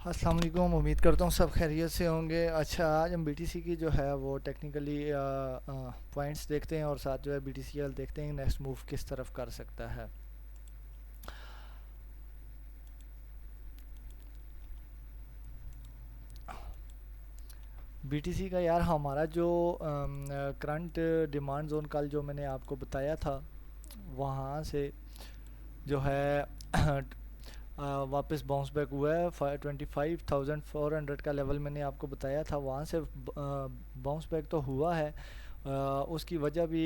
السلام علیکم، امید کرتا ہوں سب خیریت سے ہوں گے۔ اچھا، آج ہم بی ٹی سی کی جو ہے وہ ٹیکنیکلی پوائنٹس دیکھتے ہیں اور ساتھ جو ہے بی ٹی سی ایل دیکھتے ہیں نیکسٹ موو کس طرف کر سکتا ہے۔ بی ٹی سی کا یار ہمارا جو کرنٹ ڈیمانڈ زون کل جو میں نے آپ کو بتایا تھا، وہاں سے جو ہے واپس باؤنس بیک ہوا ہے 25,400 کا لیول میں نے آپ کو بتایا تھا، وہاں سے باؤنس بیک تو ہوا ہے۔ اس کی وجہ بھی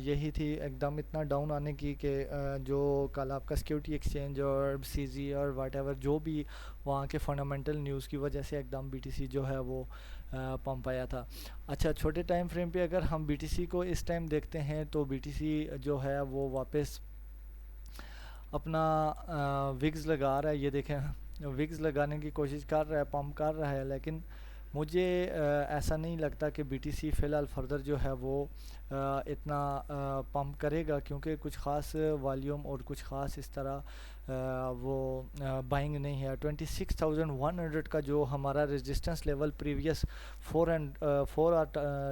یہی تھی ایک دم اتنا ڈاؤن آنے کی کہ جو کل آپ کا سیکیورٹی ایکسچینج اور سی زی اور واٹ ایور جو بھی وہاں کے فنڈامنٹل نیوز کی وجہ سے ایک دم بی ٹی سی جو ہے وہ پمپ آیا تھا۔ اچھا، چھوٹے ٹائم فریم پہ اگر ہم بی ٹی سی کو اس ٹائم دیکھتے ہیں تو بی ٹی سی جو ہے وہ واپس اپنا وگز لگا رہا ہے۔ یہ دیکھیں، وگز لگانے کی کوشش کر رہا ہے، پمپ کر رہا ہے، لیکن مجھے ایسا نہیں لگتا کہ بی ٹی سی فی الحال فردر جو ہے وہ اتنا پمپ کرے گا، کیونکہ کچھ خاص والیوم اور کچھ خاص اس طرح وہ بائنگ نہیں ہے۔ 26,100 کا جو ہمارا ریزسٹنس لیول پریویس 4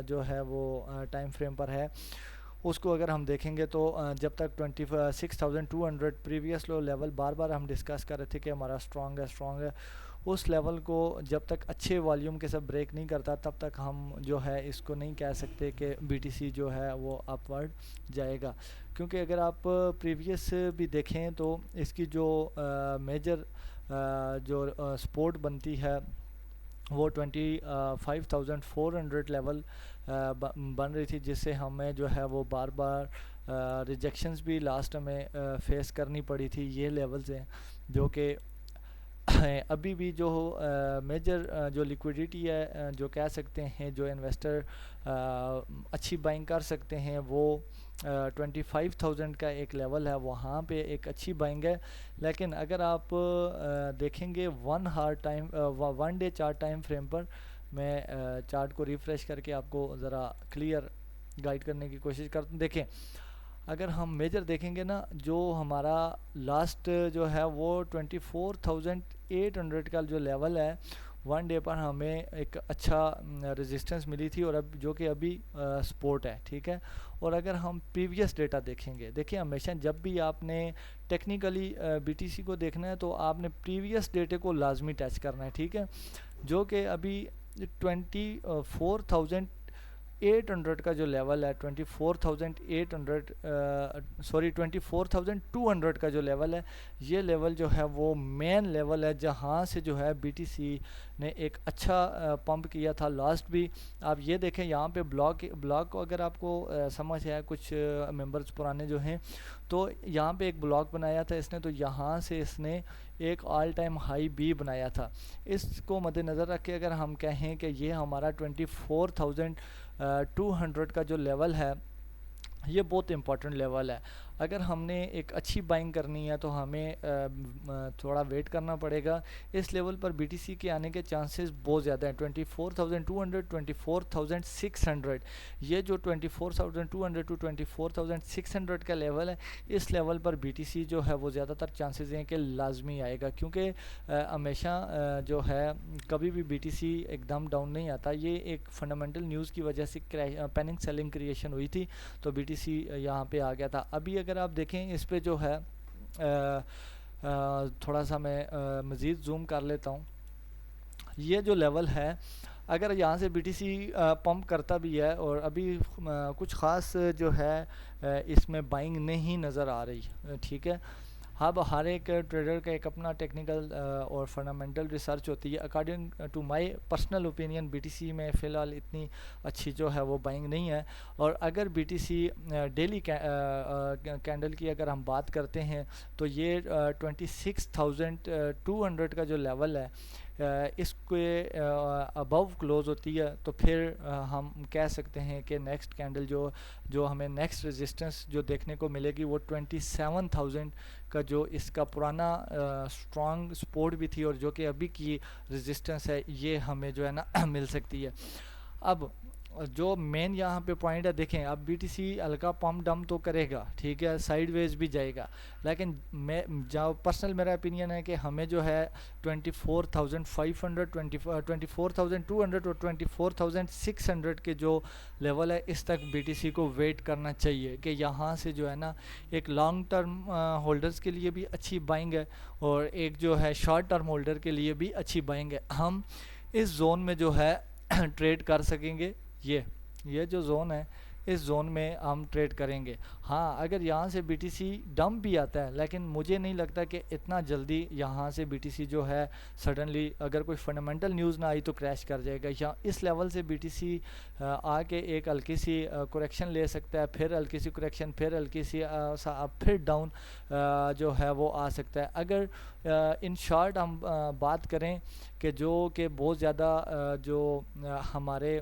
جو ہے وہ ٹائم فریم پر ہے، اس کو اگر ہم دیکھیں گے تو جب تک 26,200 پریویس لو لیول بار بار ہم ڈسکس کر رہے تھے کہ ہمارا اسٹرانگ ہے، اس لیول کو جب تک اچھے والیوم کے ساتھ بریک نہیں کرتا تب تک ہم جو ہے اس کو نہیں کہہ سکتے کہ بی ٹی سی جو ہے وہ اپ ورڈ جائے گا، کیونکہ اگر آپ پریویس بھی دیکھیں تو اس کی جو میجر جو سپورٹ بنتی ہے وہ 25,400 لیول بن رہی تھی، جس سے ہمیں جو ہے وہ بار بار ریجیکشنز بھی لاسٹ میں فیس کرنی پڑی تھی۔ یہ لیولز ہیں جو کہ ابھی بھی جو میجر جو لیکویڈیٹی ہے جو کہہ سکتے ہیں جو انویسٹر اچھی بائنگ کر سکتے ہیں، وہ 25,000 کا ایک لیول ہے، وہاں پہ ایک اچھی بائنگ ہے۔ لیکن اگر آپ دیکھیں گے one day chart time frame پر، میں چارٹ کو ریفریش کر کے آپ کو ذرا کلیئر گائیڈ کرنے کی کوشش کرتا ہوں۔ دیکھیں، اگر ہم میجر دیکھیں گے نا، جو ہمارا لاسٹ جو ہے وہ 24,800 کا جو لیول ہے، ون ڈے پر ہمیں ایک اچھا ریزسٹنس ملی تھی، اور اب جو کہ ابھی سپورٹ ہے، ٹھیک ہے۔ اور اگر ہم پریویس ڈیٹا دیکھیں گے، دیکھیں ہمیشہ جب بھی آپ نے ٹیکنیکلی بی ٹی سی کو دیکھنا ہے تو آپ نے پریویس ڈیٹے کو لازمی ٹچ کرنا ہے، ٹھیک ہے، جو کہ ابھی 24,800 کا جو لیول ہے، 24,200 کا جو لیول ہے، یہ لیول جو ہے وہ مین لیول ہے جہاں سے جو ہے بی ٹی سی نے ایک اچھا پمپ کیا تھا لاسٹ بھی۔ آپ یہ دیکھیں یہاں پہ بلاک کو اگر آپ کو سمجھ ہے، کچھ ممبرز پرانے جو ہیں تو یہاں پہ ایک بلاک بنایا تھا اس نے، تو یہاں سے اس نے ایک آل ٹائم ہائی بھی بنایا تھا۔ اس کو مد نظر رکھ کے اگر ہم کہیں کہ یہ ہمارا 24,200 کا جو لیول ہے، یہ بہت امپورٹنٹ لیول ہے۔ اگر ہم نے ایک اچھی بائنگ کرنی ہے تو ہمیں تھوڑا ویٹ کرنا پڑے گا۔ اس لیول پر بی ٹی سی کے آنے کے چانسز بہت زیادہ ہیں، 24,200 24,600، یہ جو 24,200 ٹو 24,600 کا لیول ہے، اس لیول پر بی ٹی سی جو ہے وہ زیادہ تر چانسز ہیں کہ لازمی آئے گا، کیونکہ ہمیشہ جو ہے کبھی بھی بی ٹی سی ایک دم ڈاؤن نہیں آتا۔ یہ ایک فنڈامنٹل نیوز کی وجہ سے پیننگ سیلنگ کریشن ہوئی تھی، تو بی ٹی سی یہاں پہ آ گیا تھا۔ ابھی اگر آپ دیکھیں اس پہ جو ہے تھوڑا سا میں مزید زوم کر لیتا ہوں، یہ جو لیول ہے اگر یہاں سے بی ٹی سی پمپ کرتا بھی ہے، اور ابھی کچھ خاص جو ہے اس میں بائنگ نہیں نظر آ رہی، ٹھیک ہے۔ اب ہر ایک ٹریڈر کا ایک اپنا ٹیکنیکل اور فنڈامنٹل ریسرچ ہوتی ہے۔ According to my personal opinion B T C میں فی الحال اتنی اچھی جو ہے وہ بائنگ نہیں ہے، اور اگر B T C daily candle کی اگر ہم بات کرتے ہیں تو یہ 26,200 کا جو لیول ہے، اس کے ابو کلوز ہوتی ہے تو پھر ہم کہہ سکتے ہیں کہ نیکسٹ کینڈل جو ہمیں نیکسٹ ریزسٹنس جو دیکھنے کو ملے گی وہ 27,000 کا جو اس کا پرانا اسٹرانگ سپورٹ بھی تھی، اور جو کہ ابھی کی ریزسٹنس ہے، یہ ہمیں جو ہے نا مل سکتی ہے۔ اب جو مین یہاں پہ پوائنٹ ہے، دیکھیں اب بی ٹی سی ہلکا پمپ ڈم تو کرے گا، ٹھیک ہے، سائیڈ ویز بھی جائے گا، لیکن میں جو پرسنل میرا اپینین ہے کہ ہمیں جو ہے 24,500 24,200 اور 24,600 کے جو لیول ہے اس تک بی ٹی سی کو ویٹ کرنا چاہیے، کہ یہاں سے جو ہے نا ایک لانگ ٹرم ہولڈرز کے لیے بھی اچھی بائنگ ہے، اور ایک جو ہے شارٹ ٹرم ہولڈر کے لیے بھی اچھی بائنگ ہے۔ ہم اس زون میں جو ہے ٹریڈ کر سکیں گے، یہ جو زون ہے اس زون میں ہم ٹریڈ کریں گے۔ ہاں اگر یہاں سے بی ٹی سی ڈمپ بھی آتا ہے، لیکن مجھے نہیں لگتا کہ اتنا جلدی یہاں سے بی ٹی سی جو ہے سڈنلی اگر کوئی فنڈامنٹل نیوز نہ آئی تو کریش کر جائے گا، یا اس لیول سے بی ٹی سی آ کے ایک ہلکی سی کریکشن لے سکتا ہے، پھر ہلکی سی کریکشن، پھر ہلکی سی پھر ڈاؤن جو ہے وہ آ سکتا ہے۔ اگر ان شارٹ ہم بات کریں کہ جو کہ بہت زیادہ جو ہمارے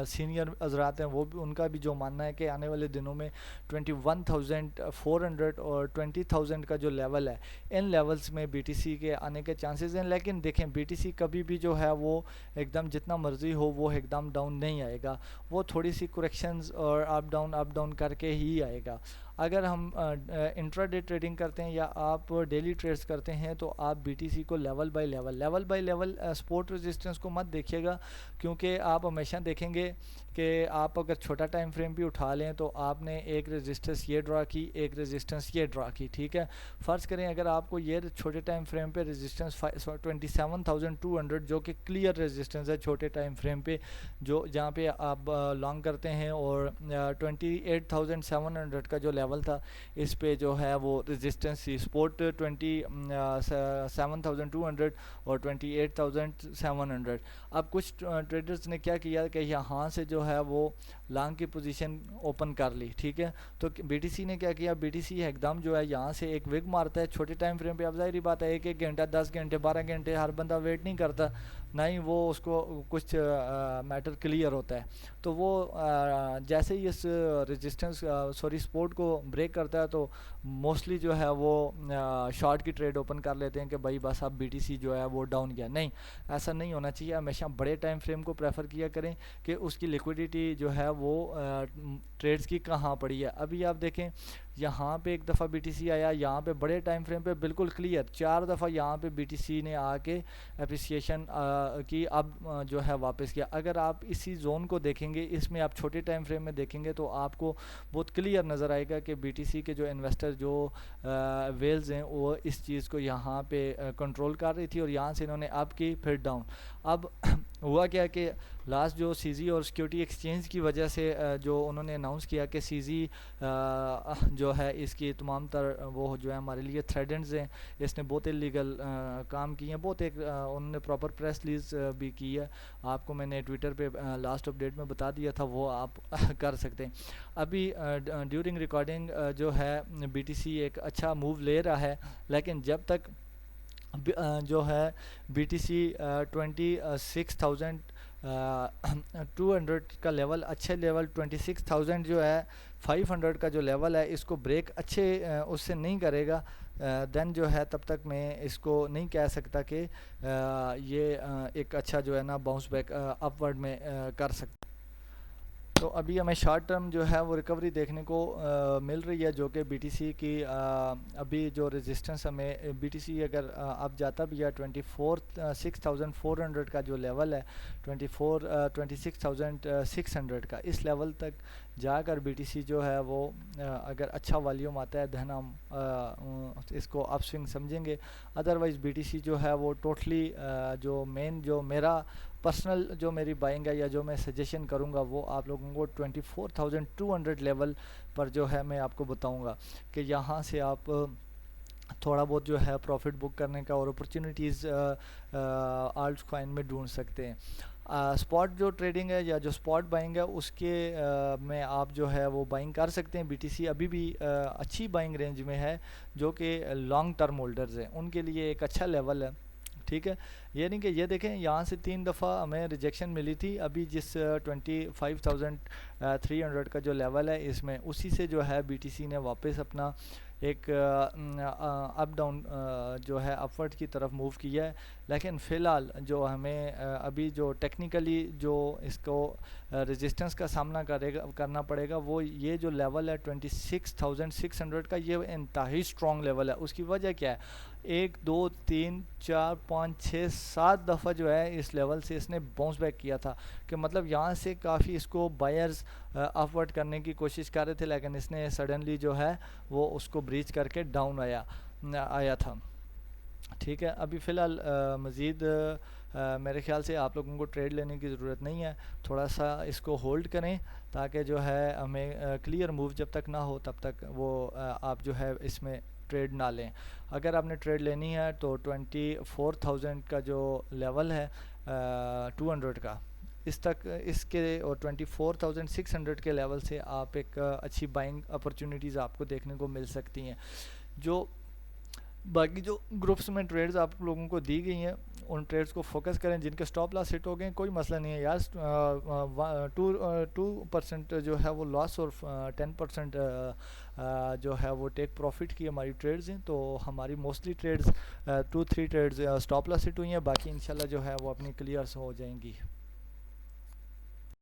سینئر حضرات ہیں وہ بھی، ان کا بھی جو ماننا ہے کہ آنے والے دنوں میں 21,400 اور 20,000 کا جو لیول ہے، ان لیولز میں بی ٹی سی کے آنے کے چانسز ہیں، لیکن دیکھیں بی ٹی سی کبھی بھی جو ہے وہ ایک دم جتنا مرضی ہو وہ ایک دم ڈاؤن نہیں آئے گا، وہ تھوڑی سی کریکشنز اور اپ ڈاؤن کر کے ہی آئے گا۔ اگر ہم انٹرا ڈے ٹریڈنگ کرتے ہیں یا آپ ڈیلی ٹریڈز کرتے ہیں تو آپ بی ٹی سی کو level by level support resistance کو مت دیکھیے گا، کیونکہ آپ ہمیشہ دیکھیں گے کہ آپ اگر چھوٹا ٹائم فریم بھی اٹھا لیں تو آپ نے ایک ریزسٹنس یہ ڈرا کی، ایک ریزسٹنس یہ ڈرا کی، ٹھیک ہے۔ فرض کریں اگر آپ کو یہ چھوٹے ٹائم فریم پہ ریزسٹنس 27,200 جو کہ کلیئر ریزسٹنس ہے چھوٹے ٹائم فریم پہ، جو جہاں پہ آپ لانگ کرتے ہیں، اور 28,700 کا جو لیول تھا اس پہ جو ہے وہ ریزسٹنس تھی، سپورٹ 27,200 اور 28,700۔ اب کچھ ٹریڈرز نے کیا کیا کہ یہاں سے جو ہے وہ لانگ کی پوزیشن اوپن کر لی، ٹھیک ہے۔ تو بی ٹی سی نے کیا کیا، بی ٹی سی ایک دم جو ہے یہاں سے ایک وگ مارتا ہے چھوٹے ٹائم فریم پہ۔ اب ظاہری بات ہے ایک گھنٹہ، 10 گھنٹے، 12 گھنٹے ہر بندہ ویٹ نہیں کرتا، نہ ہی وہ اس کو کچھ میٹر کلیئر ہوتا ہے، تو وہ جیسے ہی اس ریزسٹنس سپورٹ کو بریک کرتا ہے تو موسٹلی جو ہے وہ شارٹ کی ٹریڈ اوپن کر لیتے ہیں کہ بھائی بس اب بی ٹی سی جو ہے وہ ڈاؤن گیا۔ نہیں، ایسا نہیں ہونا چاہیے، ہمیشہ بڑے ٹائم فریم کو پریفر کیا کریں کہ اس کی لیکویڈیٹی جو ہے وہ ٹریڈز کی کہاں پڑی ہے۔ ابھی آپ دیکھیں یہاں پہ ایک دفعہ بی ٹی سی آیا، یہاں پہ بڑے ٹائم فریم پہ بالکل کلیئر 4 دفعہ یہاں پہ بی ٹی سی نے آ کے اپریسیشن کی، اب جو ہے واپس کیا۔ اگر آپ اسی زون کو دیکھیں گے، اس میں آپ چھوٹے ٹائم فریم میں دیکھیں گے تو آپ کو بہت کلیئر نظر آئے گا کہ بی ٹی سی کے جو انویسٹر جو ویلز ہیں وہ اس چیز کو یہاں پہ کنٹرول کر رہی تھی، اور یہاں سے انہوں نے اب کی پھر ڈاؤن۔ اب ہوا کیا کہ لاسٹ جو سی زی اور سیکیورٹی ایکسچینج کی وجہ سے جو انہوں نے اناؤنس کیا کہ سی زی جو ہے اس کی تمام تر وہ جو ہے ہمارے لیے تھریڈنڈز ہیں، اس نے بہت اللیگل کام کیے ہیں، بہت ایک انہوں نے پراپر پریس ریلیز بھی کی ہے، آپ کو میں نے ٹویٹر پہ لاسٹ اپڈیٹ میں بتا دیا تھا، وہ آپ کر سکتے ہیں۔ ابھی ڈیورنگ ریکارڈنگ جو ہے بی ٹی سی ایک اچھا موو لے رہا ہے، لیکن جب تک جو ہے بی ٹی سی 26,200 کا لیول، اچھے لیول 26,000 جو ہے 500 کا جو لیول ہے اس کو بریک اچھے اس سے نہیں کرے گا، دین جو ہے تب تک میں اس کو نہیں کہہ سکتا کہ یہ ایک اچھا جو ہے نا باؤنس بیک اپ ورڈ میں کر سکتا۔ تو ابھی ہمیں شارٹ ٹرم جو ہے وہ ریکوری دیکھنے کو مل رہی ہے، جو کہ بی ٹی سی کی ابھی جو ریزسٹنس ہمیں بی ٹی سی اگر اب جاتا بھی ہے 26,400 کا جو لیول ہے، 26,600 کا، اس لیول تک جا کر بی ٹی سی جو ہے وہ اگر اچھا والیوم آتا ہے دین ہم اس کو اپ سوئنگ سمجھیں گے۔ ادروائز بی ٹی سی جو ہے وہ ٹوٹلی جو مین جو میرا پرسنل جو میری بائنگ ہے یا جو میں سجیشن کروں گا وہ آپ لوگوں کو 24,200 لیول پر جو ہے میں آپ کو بتاؤں گا کہ یہاں سے آپ تھوڑا بہت جو ہے پروفٹ بک کرنے کا اور اپرچونیٹیز آلٹ کوائن میں ڈھونڈ سکتے ہیں۔ سپاٹ جو ٹریڈنگ ہے یا جو سپاٹ بائنگ ہے اس کے میں آپ جو ہے وہ بائنگ کر سکتے ہیں۔ بی ٹی سی ابھی بھی اچھی بائنگ رینج میں ہے، جو کہ لانگ ٹرم ہولڈرز ہیں ان کے لیے ایک اچھا لیول ہے، ٹھیک ہے۔ یہ نہیں کہ یہ دیکھیں یہاں سے 3 دفعہ ہمیں ریجیکشن ملی تھی، ابھی جس 25,300 کا جو لیول ہے اس میں اسی سے جو ہے بی ٹی سی نے واپس اپنا ایک اپ ڈاؤن جو ہے اپورڈ کی طرف موو کیا ہے، لیکن فی الحال جو ہمیں ابھی جو ٹیکنیکلی جو اس کو ریزسٹنس کا سامنا کرنا پڑے گا، وہ یہ جو لیول ہے 26,600 کا، یہ انتہائی اسٹرانگ لیول ہے۔ اس کی وجہ کیا ہے؟ 1 2 3 4 5 6 7 دفعہ جو ہے اس لیول سے اس نے باؤنس بیک کیا تھا، کہ مطلب یہاں سے کافی اس کو بائرز اپورڈ کرنے کی کوشش کر رہے تھے، لیکن اس نے سڈنلی جو ہے وہ اس کو بریچ کر کے ڈاؤن آیا تھا۔ ٹھیک ہے، ابھی فی الحال مزید میرے خیال سے آپ لوگوں کو ٹریڈ لینے کی ضرورت نہیں ہے، تھوڑا سا اس کو ہولڈ کریں، تاکہ جو ہے ہمیں کلیئر موو جب تک نہ ہو تب تک وہ آپ جو ہے اس میں ٹریڈ نہ لیں۔ اگر آپ نے ٹریڈ لینی ہے تو 24,000 کا جو لیول ہے 200 کا، اس کے اور 24,600 کے لیول سے آپ ایک اچھی بائنگ اپرچونیٹیز آپ کو دیکھنے کو مل سکتی ہیں۔ جو باقی جو گروپس میں ٹریڈز آپ لوگوں کو دی گئی ہیں، ان ٹریڈز کو فوکس کریں، جن کے سٹاپ لاس ہٹ ہو گئے کوئی مسئلہ نہیں ہے یار، 2% جو ہے وہ لاس اور 10% جو ہے وہ ٹیک پروفٹ کی ہماری ٹریڈز ہیں، تو ہماری موسٹلی ٹریڈز 2-3 ٹریڈز سٹاپ لاس ہٹ ہوئی ہیں، باقی انشاءاللہ جو ہے وہ اپنی کلیئرس ہو جائیں گی۔